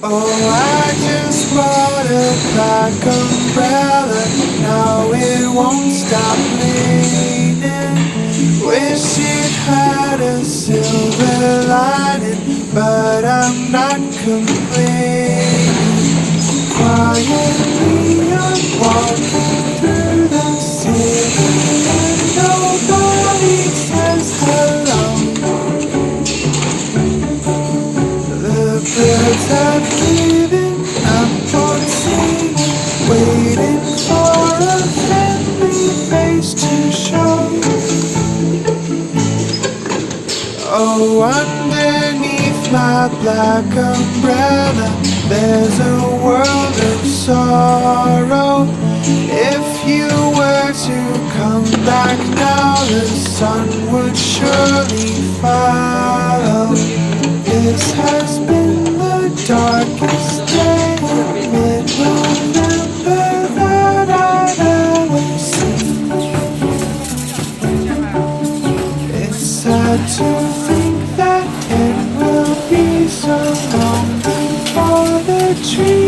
Oh, I just bought a black umbrella. Now it won't stop raining. Wish it had a silver lining, but I'm not complaining. Quietly I'm walking through the city and nobody says hello. The birds have given up on singing, waiting for a friendly face to show. Oh, underneath my black umbrella, there's a world of sorrow. If you were to come back now, the sun would surely follow. This has been the darkest day in mid-November that I've ever seen. It's sad to think that it will be so long before the tree